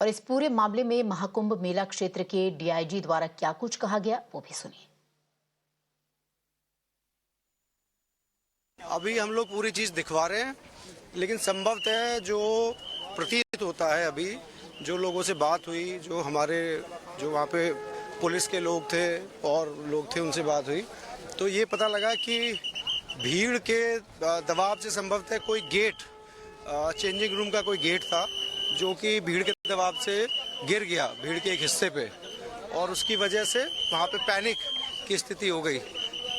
और इस पूरे मामले में महाकुंभ मेला क्षेत्र के डीआईजी द्वारा क्या कुछ कहा गया वो भी सुनिए। अभी हम लोग पूरी चीज दिखवा रहे हैं, लेकिन संभवतः जो प्रतीत होता है अभी, जो लोगों से बात हुई, जो वहाँ पे पुलिस के लोग थे और लोग थे, उनसे बात हुई, तो ये पता लगा कि भीड़ के दबाव से संभवतः कोई गेट, चेंजिंग रूम का कोई गेट था जो कि भीड़ के दबाव से गिर गया भीड़ के एक हिस्से पे, और उसकी वजह से वहाँ पे पैनिक की स्थिति हो गई।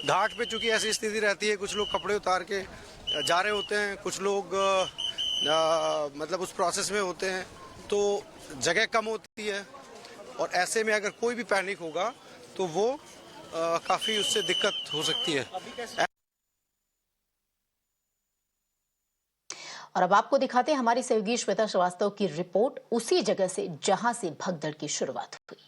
घाट पे चूंकि ऐसी स्थिति रहती है, कुछ लोग कपड़े उतार के जा रहे होते हैं, कुछ लोग मतलब उस प्रोसेस में होते हैं, तो जगह कम होती है, और ऐसे में अगर कोई भी पैनिक होगा तो वो काफ़ी उससे दिक्कत हो सकती है। और अब आपको दिखाते हैं हमारी सहयोगी श्वेता श्रीवास्तव की रिपोर्ट उसी जगह से जहां से भगदड़ की शुरुआत हुई।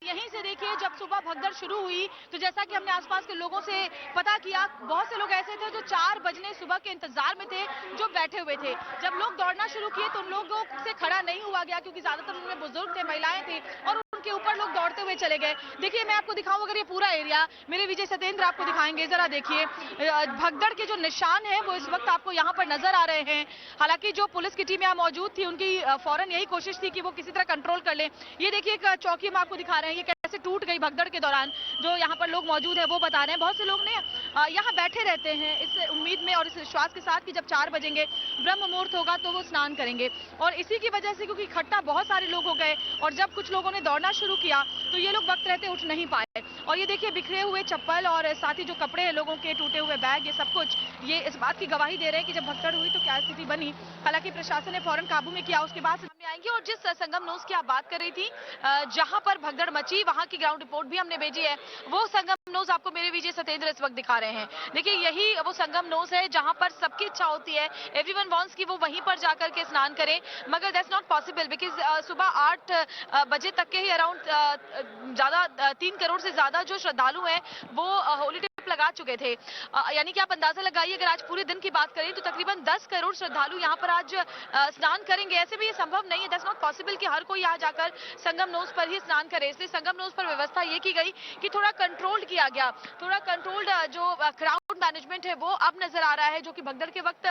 यहीं से देखिए, जब सुबह भगदड़ शुरू हुई तो जैसा कि हमने आसपास के लोगों से पता किया, बहुत से लोग ऐसे थे जो 4 बजने सुबह के इंतजार में थे, जो बैठे हुए थे। जब लोग दौड़ना शुरू किए तो उन लोगों से खड़ा नहीं हुआ गया, क्योंकि ज्यादातर उनमें बुजुर्ग थे, महिलाएं थी, और उनके ऊपर लोग दौड़ते हुए चले गए। देखिए, मैं आपको दिखाऊं अगर ये पूरा एरिया, मेरे विजय सत्येंद्र आपको दिखाएंगे, जरा देखिए भगदड़ के जो निशान है वो इस वक्त आपको यहाँ पर नजर आ रहे हैं। हालांकि जो पुलिस की टीम यहाँ मौजूद थी, उनकी फौरन यही कोशिश थी कि वो किसी तरह कंट्रोल कर ले। ये देखिए एक चौकी हम आपको दिखा रहे हैं, ये कैसे टूट गई भगदड़ के दौरान। जो यहाँ पर लोग मौजूद हैं वो बता रहे हैं, बहुत से लोग ने यहाँ बैठे रहते हैं इस उम्मीद में और इस विश्वास के साथ कि जब 4 बजेंगे, ब्रह्म मुहूर्त होगा, तो वो स्नान करेंगे। और इसी की वजह से, क्योंकि इकट्ठा बहुत सारे लोग हो गए और जब कुछ लोगों ने दौड़ना शुरू किया तो ये लोग वक्त रहते उठ नहीं पाए। और ये देखिए बिखरे हुए चप्पल और साथ ही जो कपड़े हैं लोगों के, टूटे हुए बैग, ये सब कुछ ये इस बात की गवाही दे रहे हैं कि जब भगदड़ हुई तो क्या स्थिति बनी। हालांकि प्रशासन ने फौरन काबू में किया, उसके बाद सामने आएंगे। और जिस संगम नोज की आप बात कर रही थी, जहां पर भगदड़ मची, वहां की ग्राउंड रिपोर्ट भी हमने भेजी है। वो संगम नोज आपको मेरे विजय सत्येंद्र इस वक्त दिखा रहे हैं। देखिए, यही वो संगम नोज है जहां पर सबकी इच्छा होती है, एवरीवन वांट्स कि वो वहीं पर जाकर के स्नान करें, मगर दैट्स नॉट पॉसिबल, बिकॉज सुबह 8 बजे तक के ही अराउंड ज्यादा 3 करोड़ से ज्यादा जो श्रद्धालु हैं वो होली लगा चुके थे। यानी कि आप अंदाजा लगाइए, अगर आज पूरे दिन की बात करें तो तकरीबन 10 करोड़ श्रद्धालु यहाँ पर आज स्नान करेंगे। ऐसे भी ये संभव नहीं है, दैट्स नॉट पॉसिबल कि हर कोई यहाँ जाकर संगम नोज पर ही स्नान करे। इसलिए संगम नोज पर व्यवस्था ये की गई कि थोड़ा कंट्रोल किया गया, थोड़ा कंट्रोल्ड जो क्राउड मैनेजमेंट है वो अब नजर आ रहा है, जो कि भगदड़ के वक्त,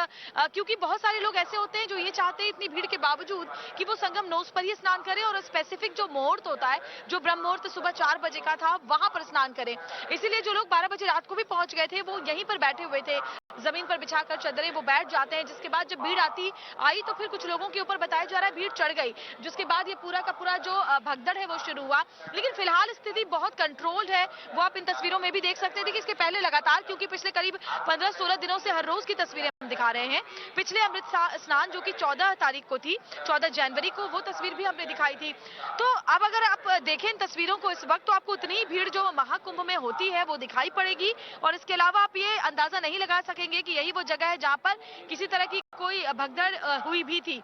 क्योंकि बहुत सारे लोग ऐसे होते हैं जो ये चाहते हैं इतनी भीड़ के बावजूद कि वो संगम नोज पर ही स्नान करें और स्पेसिफिक जो मुहूर्त होता है, जो ब्रह्म मुहूर्त सुबह 4 बजे का था, वहां पर स्नान करें। इसीलिए जो लोग 12 बजे रात को भी पहुंच गए थे वो यहीं पर बैठे हुए थे, जमीन पर बिछाकर चद्दरें वो बैठ जाते हैं। जिसके बाद जब भीड़ आई तो फिर कुछ लोगों के ऊपर बताया जा रहा है भीड़ चढ़ गई, जिसके बाद ये पूरा का पूरा जो भगदड़ है वो शुरू हुआ। लेकिन फिलहाल स्थिति बहुत कंट्रोल्ड है, वो आप इन तस्वीरों में भी देख सकते थे कि इसके पहले लगातार, क्योंकि पिछले करीब 15-16 दिनों से हर रोज की तस्वीरें हम दिखा रहे हैं। पिछले अमृत स्नान जो कि 14 तारीख को थी, 14 जनवरी को, वो तस्वीर भी हमने दिखाई थी। तो अब अगर आप देखें इन तस्वीरों को इस वक्त, तो आपको उतनी भीड़ जो महाकुंभ में होती है वो दिखाई पड़ेगी। और इसके अलावा आप ये अंदाजा नहीं लगा सकेंगे कि यही वो जगह है जहां पर किसी तरह की कोई भगदड़ हुई भी थी,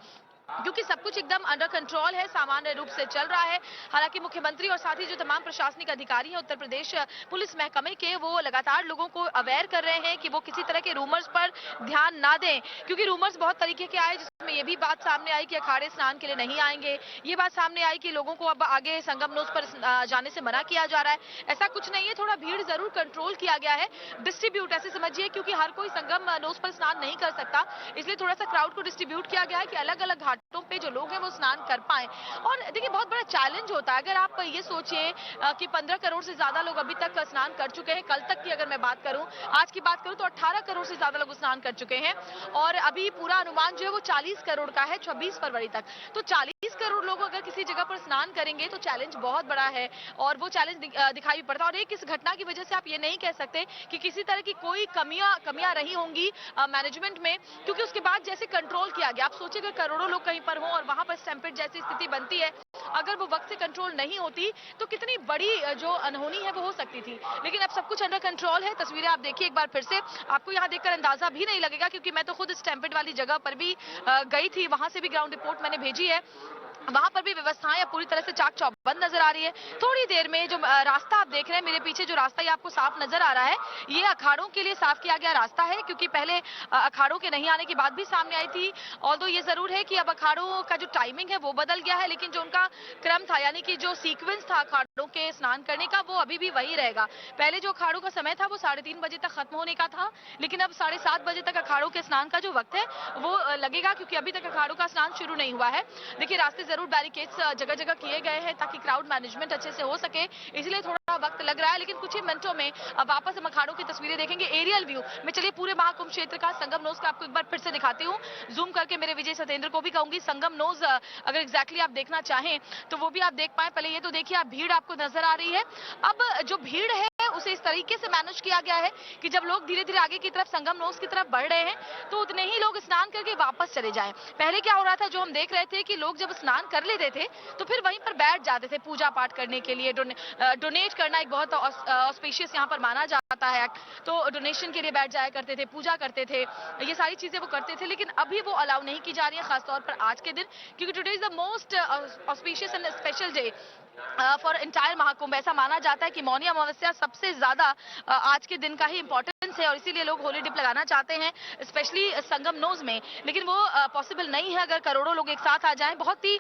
क्योंकि सब कुछ एकदम अंडर कंट्रोल है, सामान्य रूप से चल रहा है। हालांकि मुख्यमंत्री और साथ ही जो तमाम प्रशासनिक अधिकारी हैं उत्तर प्रदेश पुलिस महकमे के, वो लगातार लोगों को अवेयर कर रहे हैं कि वो किसी तरह के रूमर्स पर ध्यान ना दें, क्योंकि रूमर्स बहुत तरीके के आए, जिसमें ये भी बात सामने आई कि अखाड़े स्नान के लिए नहीं आएंगे। ये बात सामने आई कि लोगों को अब आगे संगम नोज पर जाने से मना किया जा रहा है। ऐसा कुछ नहीं है, थोड़ा भीड़ जरूर कंट्रोल किया गया है, डिस्ट्रीब्यूट ऐसे समझिए, क्योंकि हर कोई संगम नोज पर स्नान नहीं कर सकता, इसलिए थोड़ा सा क्राउड को डिस्ट्रीब्यूट किया गया है कि अलग अलग घाटों पे जो लोग हैं वो स्नान कर पाए। और देखिए, बहुत बड़ा चैलेंज होता है, अगर आप ये सोचिए कि 15 करोड़ से ज्यादा लोग अभी तक स्नान कर चुके हैं। कल तक की अगर मैं बात करूं, आज की बात करूं, तो 18 करोड़ से ज्यादा लोग स्नान कर चुके हैं, और अभी पूरा अनुमान जो है वो 40 करोड़ का है 26 फरवरी तक। तो 40 करोड़ लोग अगर किसी जगह पर स्नान करेंगे तो चैलेंज बहुत बड़ा है, और वो चैलेंज दिखाई भी पड़ता है। और एक इस घटना की वजह से आप ये नहीं कह सकते कि किसी तरह की कोई कमियां रही होंगी मैनेजमेंट में, क्योंकि उसके बाद जैसे कंट्रोल किया गया। आप सोचिए अगर करोड़ों लोग कहीं पर हो और वहां पर स्टैम्पेड जैसी स्थिति बनती है, अगर वो वक्त से कंट्रोल नहीं होती तो कितनी बड़ी जो अनहोनी है वो हो सकती थी। लेकिन अब सब कुछ अंडर कंट्रोल है। तस्वीरें आप देखिए एक बार फिर से, आपको यहाँ देखकर अंदाजा भी नहीं लगेगा, क्योंकि मैं तो खुद स्टैम्पेड वाली जगह पर भी गई थी, वहां से भी ग्राउंड रिपोर्ट मैंने भेजी है। वहां पर भी व्यवस्थाएं पूरी तरह से चाक चौबंद बंद नजर आ रही है। थोड़ी देर में जो रास्ता आप देख रहे हैं मेरे पीछे, जो रास्ता ये आपको साफ नजर आ रहा है, ये अखाड़ों के लिए साफ किया गया रास्ता है, क्योंकि पहले अखाड़ों के नहीं आने की बात भी सामने आई थी। ऑल्दो ये जरूर है कि अब अखाड़ों का जो टाइमिंग है वो बदल गया है, लेकिन जो उनका क्रम था, यानी कि जो सीक्वेंस था अखाड़ों के स्नान करने का, वो अभी भी वही रहेगा। पहले जो अखाड़ों का समय था वो 3:30 बजे तक खत्म होने का था, लेकिन अब 7:30 बजे तक अखाड़ों के स्नान का जो वक्त है वो लगेगा, क्योंकि अभी तक अखाड़ों का स्नान शुरू नहीं हुआ है। देखिए, रास्ते जरूर बैरिकेड्स जगह जगह किए गए हैं ताकि क्राउड मैनेजमेंट अच्छे से हो सके, इसलिए थोड़ा वक्त लग रहा है, लेकिन कुछ ही मिनटों में अब वापस हम अखाड़ों की तस्वीरें देखेंगे। एरियल व्यू में चलिए पूरे महाकुंभ क्षेत्र का संगम नोज का आपको एक बार फिर से दिखाती हूँ। जूम करके मेरे विजय सतेंद्र को भी कहूंगी संगम नोज अगर एग्जैक्टली आप देखना चाहें तो वो भी आप देख पाए। पहले ये तो देखिए, आप भीड़ आपको नजर आ रही है। अब जो भीड़ है उसे इस तरीके से मैनेज किया गया है कि जब लोग धीरे धीरे आगे की तरफ संगम नोज की तरफ बढ़ रहे हैं तो उतने ही लोग स्नान करके वापस चले जाएं। पहले क्या हो रहा था, जो हम देख रहे थे कि लोग जब स्नान कर लेते थे तो फिर वहीं पर बैठ जाते थे पूजा पाठ करने के लिए। डोनेट करना एक बहुत ऑस्पिशियस यहाँ पर माना जाता है, तो डोनेशन के लिए बैठ जाया करते थे, पूजा करते थे, ये सारी चीजें वो करते थे, लेकिन अभी वो अलाउ नहीं की जा रही है, खासतौर पर आज के दिन, क्योंकि today is the most auspicious and special day for entire Mahakumbh. ऐसा माना जाता है कि मौनी अमावस्या सबसे ज्यादा आज के दिन का ही इंपॉर्टेंस है, और इसीलिए लोग होली डिप लगाना चाहते हैं, स्पेशली संगम नोज में, लेकिन वो पॉसिबल नहीं है अगर करोड़ों लोग एक साथ आ जाएं। बहुत ही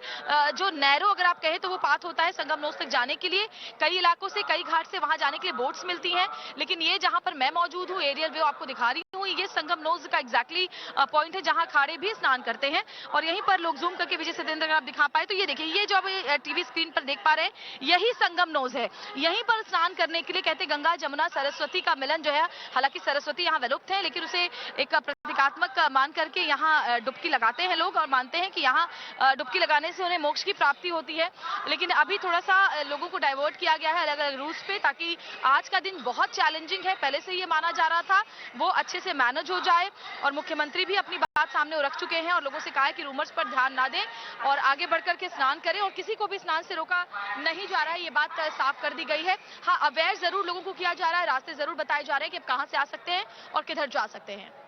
जो नैरो अगर आप कहें तो वो पाथ होता है संगम नोज तक जाने के लिए। कई इलाकों से, कई घाट से वहां जाने के लिए बोट्स मिलती हैं, लेकिन ये जहां पर मैं मौजूद हूँ, एरियल व्यू आपको दिखा रही हूँ, ये संगम नोज का एग्जैक्टली पॉइंट है जहां अखाड़े भी स्नान करते हैं। और यहीं पर लोग जूम करके विजय सतेंद्र अगर आप दिखा पाए तो ये देखिए, ये जो आप टीवी स्क्रीन पर देख पा रहे हैं यही संगम नोज है। यहीं पर स्नान करने के लिए कहते गंगा जमुना सरस्वती का मिलन जो है, हालांकि सरस्वती यहाँ विलुप्त है, लेकिन उसे एक प्रतीकात्मक मान करके यहाँ डुबकी लगाते हैं लोग, और मानते हैं कि यहाँ डुबकी लगाने से उन्हें मोक्ष की प्राप्ति होती है। लेकिन अभी थोड़ा सा लोगों को डाइवर्ट किया गया है अलग अलग रूट्स पे, ताकि आज का दिन बहुत चैलेंजिंग है, पहले से ये माना जा रहा था, वो अच्छे से मैनेज हो जाए। और मुख्यमंत्री भी अपनी बात सामने रख चुके हैं और लोगों से कहा है कि रूमर्स पर ध्यान ना दें और आगे बढ़कर के स्नान करें, और किसी को भी स्नान से रोका नहीं जा रहा है, ये बात साफ कर दी गई है। हाँ, अवेयर जरूर लोगों को किया जा रहा है, रास्ते जरूर बताए जा रहे हैं कि आप कहां से आ सकते हैं और किधर जा सकते हैं।